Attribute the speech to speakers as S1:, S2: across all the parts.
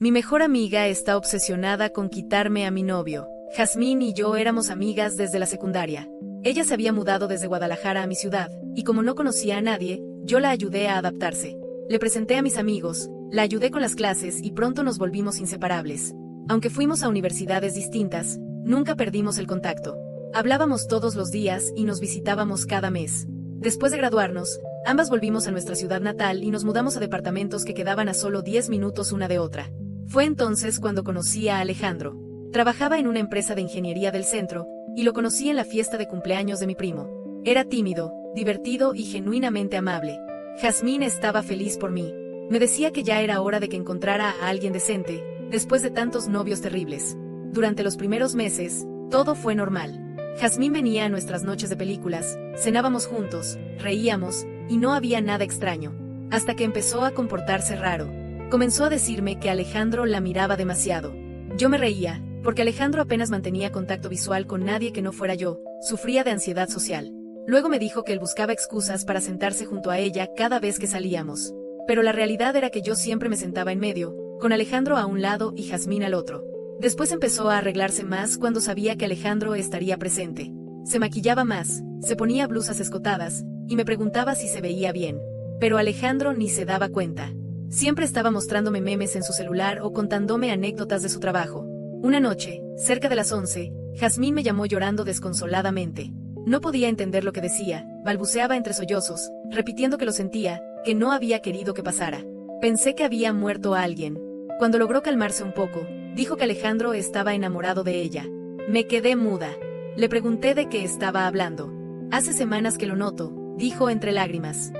S1: Mi mejor amiga está obsesionada con quitarme a mi novio. Jazmín y yo éramos amigas desde la secundaria. Ella se había mudado desde Guadalajara a mi ciudad, y como no conocía a nadie, yo la ayudé a adaptarse. Le presenté a mis amigos, la ayudé con las clases y pronto nos volvimos inseparables. Aunque fuimos a universidades distintas, nunca perdimos el contacto. Hablábamos todos los días y nos visitábamos cada mes. Después de graduarnos, ambas volvimos a nuestra ciudad natal y nos mudamos a departamentos que quedaban a solo 10 minutos una de otra. Fue entonces cuando conocí a Alejandro. Trabajaba en una empresa de ingeniería del centro, y lo conocí en la fiesta de cumpleaños de mi primo. Era tímido, divertido y genuinamente amable. Jazmín estaba feliz por mí. Me decía que ya era hora de que encontrara a alguien decente, después de tantos novios terribles. Durante los primeros meses, todo fue normal. Jazmín venía a nuestras noches de películas, cenábamos juntos, reíamos, y no había nada extraño. Hasta que empezó a comportarse raro. Comenzó a decirme que Alejandro la miraba demasiado. Yo me reía, porque Alejandro apenas mantenía contacto visual con nadie que no fuera yo, sufría de ansiedad social. Luego me dijo que él buscaba excusas para sentarse junto a ella cada vez que salíamos. Pero la realidad era que yo siempre me sentaba en medio, con Alejandro a un lado y Jazmín al otro. Después empezó a arreglarse más cuando sabía que Alejandro estaría presente. Se maquillaba más, se ponía blusas escotadas, y me preguntaba si se veía bien. Pero Alejandro ni se daba cuenta. Siempre estaba mostrándome memes en su celular o contándome anécdotas de su trabajo. Una noche, cerca de las 11, Jazmín me llamó llorando desconsoladamente. No podía entender lo que decía, balbuceaba entre sollozos, repitiendo que lo sentía, que no había querido que pasara. Pensé que había muerto a alguien. Cuando logró calmarse un poco, dijo que Alejandro estaba enamorado de ella. Me quedé muda. Le pregunté de qué estaba hablando. Hace semanas que lo noto, dijo entre lágrimas.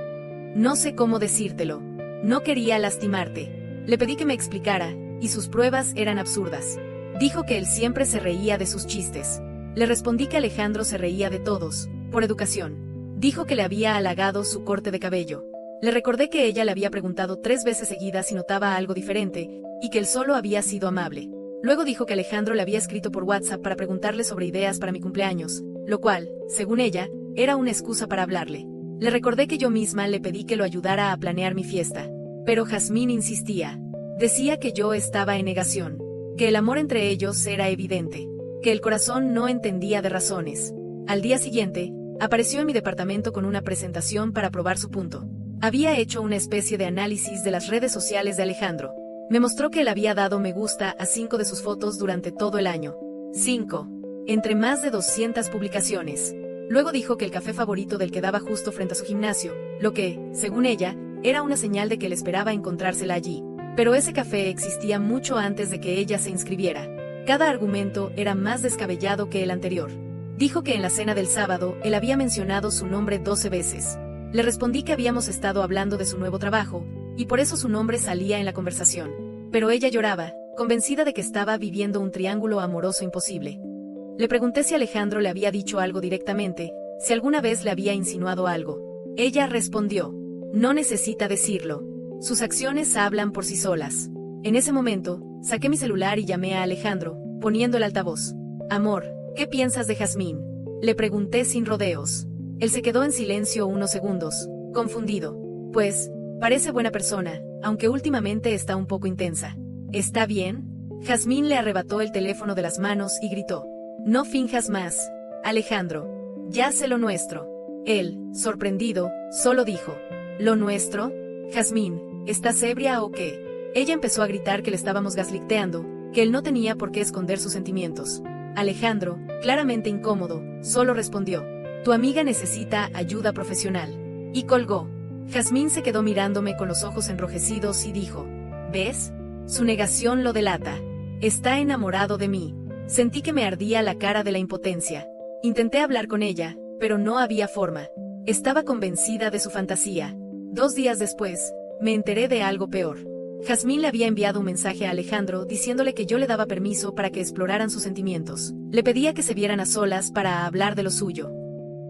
S1: No sé cómo decírtelo. No quería lastimarte. Le pedí que me explicara, y sus pruebas eran absurdas. Dijo que él siempre se reía de sus chistes. Le respondí que Alejandro se reía de todos, por educación. Dijo que le había halagado su corte de cabello. Le recordé que ella le había preguntado 3 veces seguidas si notaba algo diferente, y que él solo había sido amable. Luego dijo que Alejandro le había escrito por WhatsApp para preguntarle sobre ideas para mi cumpleaños, lo cual, según ella, era una excusa para hablarle. Le recordé que yo misma le pedí que lo ayudara a planear mi fiesta. Pero Jazmín insistía. Decía que yo estaba en negación, que el amor entre ellos era evidente, que el corazón no entendía de razones. Al día siguiente, apareció en mi departamento con una presentación para probar su punto. Había hecho una especie de análisis de las redes sociales de Alejandro. Me mostró que él había dado me gusta a 5 de sus fotos durante todo el año. 5. Entre más de 200 publicaciones. Luego dijo que el café favorito del quedaba justo frente a su gimnasio, lo que, según ella, era una señal de que él esperaba encontrársela allí. Pero ese café existía mucho antes de que ella se inscribiera. Cada argumento era más descabellado que el anterior. Dijo que en la cena del sábado él había mencionado su nombre 12 veces. Le respondí que habíamos estado hablando de su nuevo trabajo, y por eso su nombre salía en la conversación. Pero ella lloraba, convencida de que estaba viviendo un triángulo amoroso imposible. Le pregunté si Alejandro le había dicho algo directamente, si alguna vez le había insinuado algo. Ella respondió, no necesita decirlo. Sus acciones hablan por sí solas. En ese momento, saqué mi celular y llamé a Alejandro, poniendo el altavoz. Amor, ¿qué piensas de Jazmín? Le pregunté sin rodeos. Él se quedó en silencio unos segundos, confundido. Pues, parece buena persona, aunque últimamente está un poco intensa. ¿Está bien? Jazmín le arrebató el teléfono de las manos y gritó. No finjas más, Alejandro. Ya sé lo nuestro. Él, sorprendido, solo dijo. ¿Lo nuestro? Jazmín, ¿estás ebria o qué? Ella empezó a gritar que le estábamos gaslighteando, que él no tenía por qué esconder sus sentimientos. Alejandro, claramente incómodo, solo respondió. Tu amiga necesita ayuda profesional. Y colgó. Jazmín se quedó mirándome con los ojos enrojecidos y dijo. ¿Ves? Su negación lo delata. Está enamorado de mí. Sentí que me ardía la cara de la impotencia. Intenté hablar con ella, pero no había forma. Estaba convencida de su fantasía. 2 días después, me enteré de algo peor. Jazmín le había enviado un mensaje a Alejandro diciéndole que yo le daba permiso para que exploraran sus sentimientos. Le pedía que se vieran a solas para hablar de lo suyo.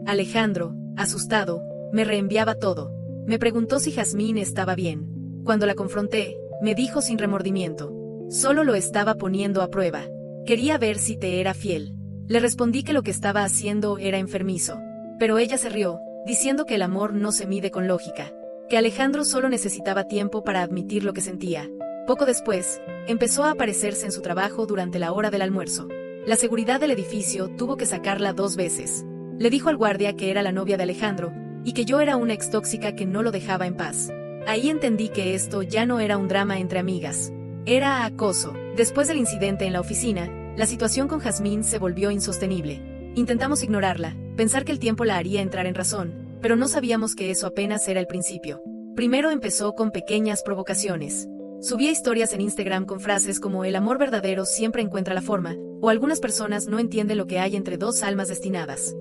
S1: Alejandro, asustado, me reenviaba todo. Me preguntó si Jazmín estaba bien. Cuando la confronté, me dijo sin remordimiento. Solo lo estaba poniendo a prueba. Quería ver si te era fiel. Le respondí que lo que estaba haciendo era enfermizo. Pero ella se rió, diciendo que el amor no se mide con lógica. Que Alejandro solo necesitaba tiempo para admitir lo que sentía. Poco después, empezó a aparecerse en su trabajo durante la hora del almuerzo. La seguridad del edificio tuvo que sacarla 2 veces. Le dijo al guardia que era la novia de Alejandro, y que yo era una ex tóxica que no lo dejaba en paz. Ahí entendí que esto ya no era un drama entre amigas. Era acoso. Después del incidente en la oficina, la situación con Jazmín se volvió insostenible. Intentamos ignorarla, pensar que el tiempo la haría entrar en razón, pero no sabíamos que eso apenas era el principio. Primero empezó con pequeñas provocaciones. Subía historias en Instagram con frases como "el amor verdadero siempre encuentra la forma", o "algunas personas no entienden lo que hay entre 2 almas destinadas".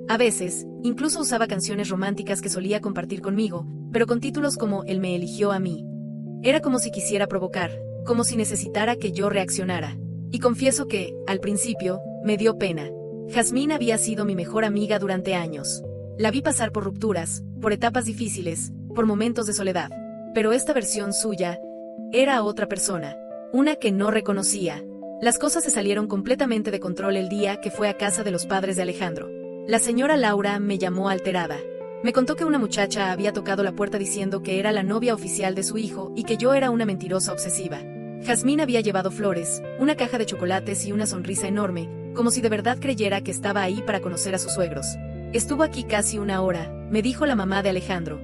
S1: A veces, incluso usaba canciones románticas que solía compartir conmigo, pero con títulos como "él me eligió a mí". Era como si quisiera provocar, como si necesitara que yo reaccionara. Y confieso que, al principio, me dio pena. Jazmín había sido mi mejor amiga durante años. La vi pasar por rupturas, por etapas difíciles, por momentos de soledad. Pero esta versión suya era otra persona, una que no reconocía. Las cosas se salieron completamente de control el día que fue a casa de los padres de Alejandro. La señora Laura me llamó alterada. Me contó que una muchacha había tocado la puerta diciendo que era la novia oficial de su hijo y que yo era una mentirosa obsesiva. Jazmín había llevado flores, una caja de chocolates y una sonrisa enorme, como si de verdad creyera que estaba ahí para conocer a sus suegros. Estuvo aquí casi 1 hora, me dijo la mamá de Alejandro.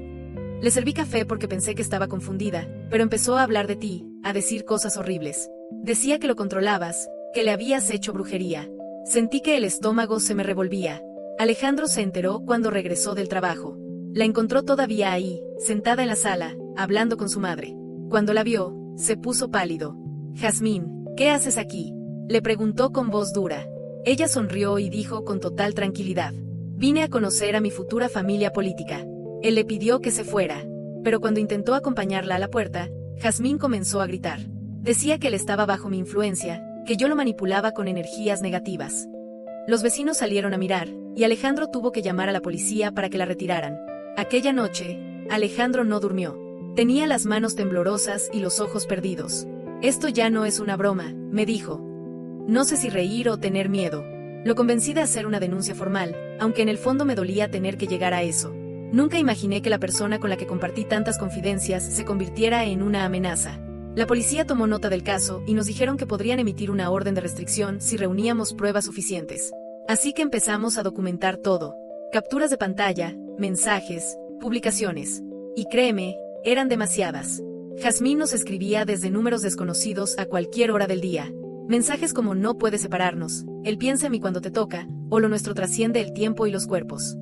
S1: Le serví café porque pensé que estaba confundida, pero empezó a hablar de ti, a decir cosas horribles. Decía que lo controlabas, que le habías hecho brujería. Sentí que el estómago se me revolvía. Alejandro se enteró cuando regresó del trabajo. La encontró todavía ahí, sentada en la sala, hablando con su madre. Cuando la vio, se puso pálido. Jazmín, ¿qué haces aquí?, le preguntó con voz dura. Ella sonrió y dijo con total tranquilidad: vine a conocer a mi futura familia política. Él le pidió que se fuera, pero cuando intentó acompañarla a la puerta, Jazmín comenzó a gritar. Decía que él estaba bajo mi influencia, que yo lo manipulaba con energías negativas. Los vecinos salieron a mirar, y Alejandro tuvo que llamar a la policía para que la retiraran. Aquella noche, Alejandro no durmió. Tenía las manos temblorosas y los ojos perdidos. Esto ya no es una broma, me dijo. No sé si reír o tener miedo. Lo convencí de hacer una denuncia formal, aunque en el fondo me dolía tener que llegar a eso. Nunca imaginé que la persona con la que compartí tantas confidencias se convirtiera en una amenaza. La policía tomó nota del caso y nos dijeron que podrían emitir una orden de restricción si reuníamos pruebas suficientes. Así que empezamos a documentar todo. Capturas de pantalla, mensajes, publicaciones. Y créeme, eran demasiadas. Jazmín nos escribía desde números desconocidos a cualquier hora del día. Mensajes como "no puedes separarnos", "él piensa en mí cuando te toca", o "lo nuestro trasciende el tiempo y los cuerpos".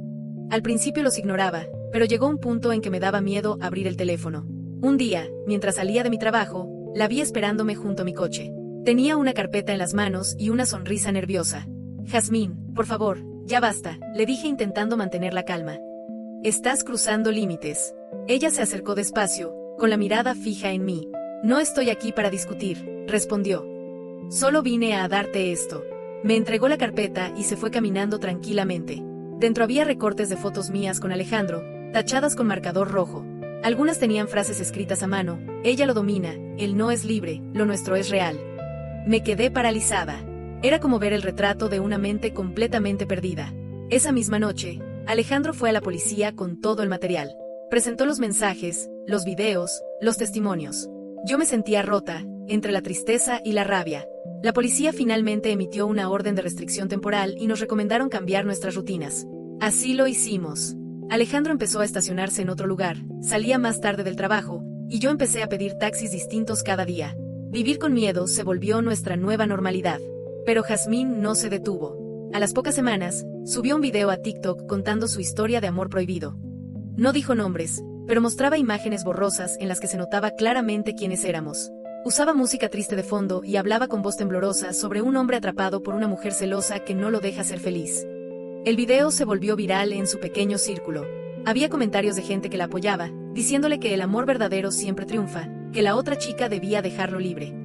S1: Al principio los ignoraba, pero llegó un punto en que me daba miedo abrir el teléfono. Un día, mientras salía de mi trabajo, la vi esperándome junto a mi coche. Tenía una carpeta en las manos y una sonrisa nerviosa. Jazmín, por favor, ya basta, le dije intentando mantener la calma. Estás cruzando límites. Ella se acercó despacio, con la mirada fija en mí. No estoy aquí para discutir, respondió. Solo vine a darte esto. Me entregó la carpeta y se fue caminando tranquilamente. Dentro había recortes de fotos mías con Alejandro, tachadas con marcador rojo. Algunas tenían frases escritas a mano: ella lo domina, él no es libre, lo nuestro es real. Me quedé paralizada. Era como ver el retrato de una mente completamente perdida. Esa misma noche, Alejandro fue a la policía con todo el material. Presentó los mensajes, los videos, los testimonios. Yo me sentía rota, entre la tristeza y la rabia. La policía finalmente emitió una orden de restricción temporal y nos recomendaron cambiar nuestras rutinas. Así lo hicimos. Alejandro empezó a estacionarse en otro lugar, salía más tarde del trabajo, y yo empecé a pedir taxis distintos cada día. Vivir con miedo se volvió nuestra nueva normalidad. Pero Jazmín no se detuvo. A las pocas semanas, subió un video a TikTok contando su historia de amor prohibido. No dijo nombres, pero mostraba imágenes borrosas en las que se notaba claramente quiénes éramos. Usaba música triste de fondo y hablaba con voz temblorosa sobre un hombre atrapado por una mujer celosa que no lo deja ser feliz. El video se volvió viral en su pequeño círculo. Había comentarios de gente que la apoyaba, diciéndole que el amor verdadero siempre triunfa, que la otra chica debía dejarlo libre.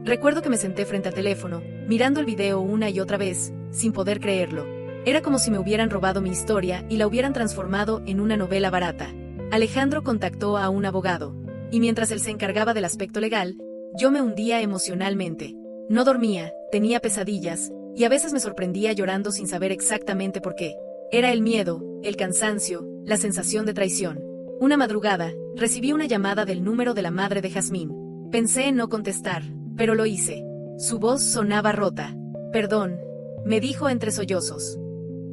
S1: Recuerdo que me senté frente al teléfono, mirando el video una y otra vez, sin poder creerlo. Era como si me hubieran robado mi historia y la hubieran transformado en una novela barata. Alejandro contactó a un abogado, y mientras él se encargaba del aspecto legal, yo me hundía emocionalmente. No dormía, tenía pesadillas, y a veces me sorprendía llorando sin saber exactamente por qué. Era el miedo, el cansancio, la sensación de traición. Una madrugada, recibí una llamada del número de la madre de Jazmín. Pensé en no contestar, pero lo hice. Su voz sonaba rota. Perdón, me dijo entre sollozos.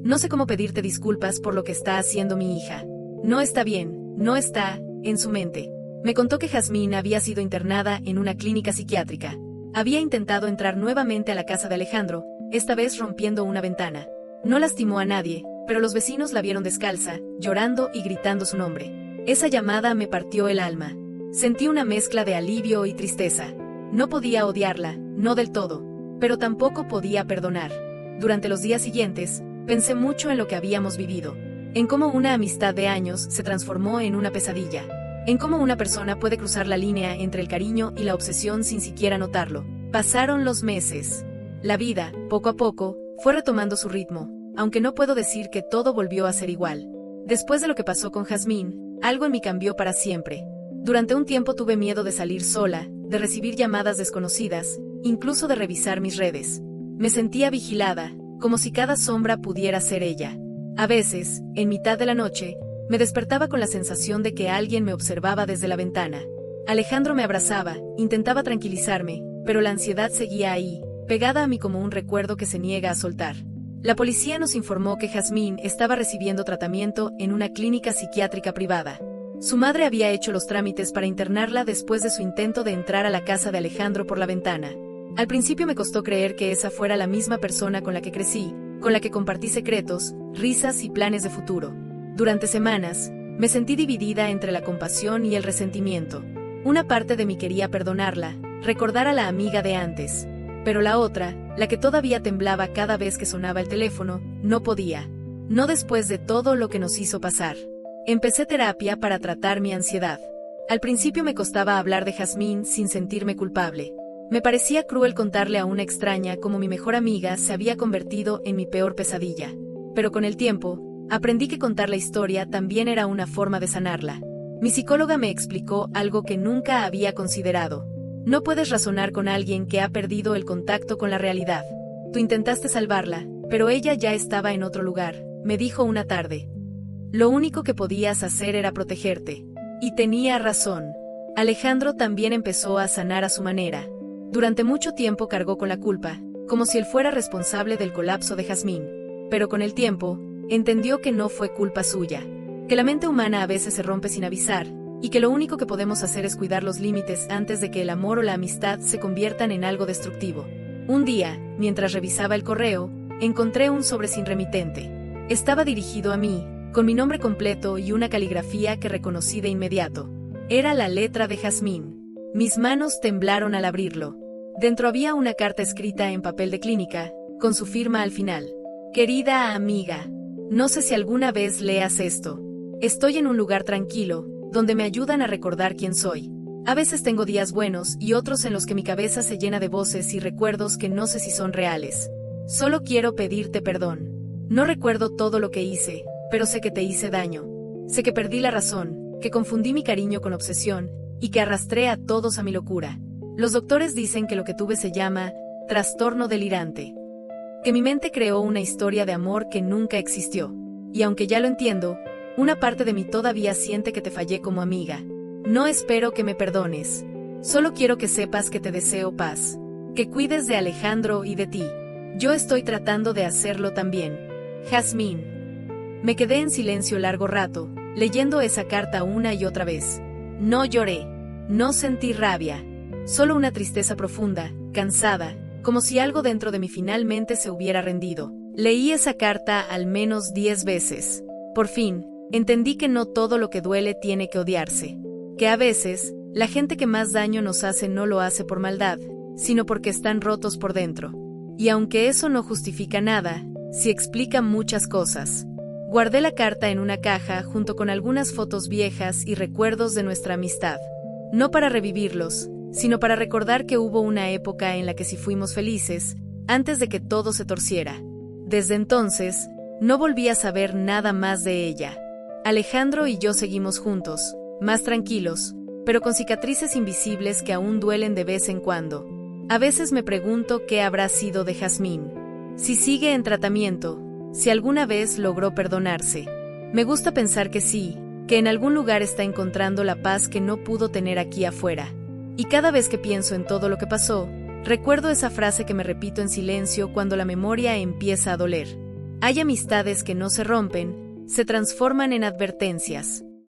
S1: No sé cómo pedirte disculpas por lo que está haciendo mi hija. No está bien, no está en su mente. Me contó que Jazmín había sido internada en una clínica psiquiátrica. Había intentado entrar nuevamente a la casa de Alejandro, esta vez rompiendo una ventana. No lastimó a nadie, pero los vecinos la vieron descalza, llorando y gritando su nombre. Esa llamada me partió el alma. Sentí una mezcla de alivio y tristeza. No podía odiarla, no del todo, pero tampoco podía perdonar. Durante los días siguientes, pensé mucho en lo que habíamos vivido, en cómo una amistad de años se transformó en una pesadilla, en cómo una persona puede cruzar la línea entre el cariño y la obsesión sin siquiera notarlo. Pasaron los meses. La vida, poco a poco, fue retomando su ritmo, aunque no puedo decir que todo volvió a ser igual. Después de lo que pasó con Jazmín, algo en mí cambió para siempre. Durante un tiempo tuve miedo de salir sola, de recibir llamadas desconocidas, incluso de revisar mis redes. Me sentía vigilada, como si cada sombra pudiera ser ella. A veces, en mitad de la noche, me despertaba con la sensación de que alguien me observaba desde la ventana. Alejandro me abrazaba, intentaba tranquilizarme, pero la ansiedad seguía ahí, pegada a mí como un recuerdo que se niega a soltar. La policía nos informó que Jazmín estaba recibiendo tratamiento en una clínica psiquiátrica privada. Su madre había hecho los trámites para internarla después de su intento de entrar a la casa de Alejandro por la ventana. Al principio me costó creer que esa fuera la misma persona con la que crecí, con la que compartí secretos, risas y planes de futuro. Durante semanas, me sentí dividida entre la compasión y el resentimiento. Una parte de mí quería perdonarla, recordar a la amiga de antes. Pero la otra, la que todavía temblaba cada vez que sonaba el teléfono, no podía. No después de todo lo que nos hizo pasar. Empecé terapia para tratar mi ansiedad. Al principio me costaba hablar de Jazmín sin sentirme culpable. Me parecía cruel contarle a una extraña cómo mi mejor amiga se había convertido en mi peor pesadilla. Pero con el tiempo, aprendí que contar la historia también era una forma de sanarla. Mi psicóloga me explicó algo que nunca había considerado. No puedes razonar con alguien que ha perdido el contacto con la realidad. Tú intentaste salvarla, pero ella ya estaba en otro lugar, me dijo una tarde. Lo único que podías hacer era protegerte. Y tenía razón. Alejandro también empezó a sanar a su manera. Durante mucho tiempo cargó con la culpa, como si él fuera responsable del colapso de Jazmín. Pero con el tiempo, entendió que no fue culpa suya. Que la mente humana a veces se rompe sin avisar, y que lo único que podemos hacer es cuidar los límites antes de que el amor o la amistad se conviertan en algo destructivo. Un día, mientras revisaba el correo, encontré un sobre sin remitente. Estaba dirigido a mí, con mi nombre completo y una caligrafía que reconocí de inmediato. Era la letra de Jazmín. Mis manos temblaron al abrirlo. Dentro había una carta escrita en papel de clínica, con su firma al final. Querida amiga, no sé si alguna vez leas esto. Estoy en un lugar tranquilo, donde me ayudan a recordar quién soy. A veces tengo días buenos y otros en los que mi cabeza se llena de voces y recuerdos que no sé si son reales. Solo quiero pedirte perdón. No recuerdo todo lo que hice, pero sé que te hice daño. Sé que perdí la razón, que confundí mi cariño con obsesión, y que arrastré a todos a mi locura. Los doctores dicen que lo que tuve se llama trastorno delirante. Que mi mente creó una historia de amor que nunca existió. Y aunque ya lo entiendo, una parte de mí todavía siente que te fallé como amiga. No espero que me perdones. Solo quiero que sepas que te deseo paz. Que cuides de Alejandro y de ti. Yo estoy tratando de hacerlo también. Jazmín. Me quedé en silencio largo rato, leyendo esa carta una y otra vez. No lloré. No sentí rabia. Solo una tristeza profunda, cansada, como si algo dentro de mí finalmente se hubiera rendido. Leí esa carta al menos 10 veces. Por fin, entendí que no todo lo que duele tiene que odiarse. Que a veces, la gente que más daño nos hace no lo hace por maldad, sino porque están rotos por dentro. Y aunque eso no justifica nada, sí explica muchas cosas. Guardé la carta en una caja junto con algunas fotos viejas y recuerdos de nuestra amistad. No para revivirlos, sino para recordar que hubo una época en la que sí fuimos felices, antes de que todo se torciera. Desde entonces, no volví a saber nada más de ella. Alejandro y yo seguimos juntos, más tranquilos, pero con cicatrices invisibles que aún duelen de vez en cuando. A veces me pregunto qué habrá sido de Jazmín. Si sigue en tratamiento, si alguna vez logró perdonarse. Me gusta pensar que sí, que en algún lugar está encontrando la paz que no pudo tener aquí afuera. Y cada vez que pienso en todo lo que pasó, recuerdo esa frase que me repito en silencio cuando la memoria empieza a doler. Hay amistades que no se rompen, se transforman en advertencias.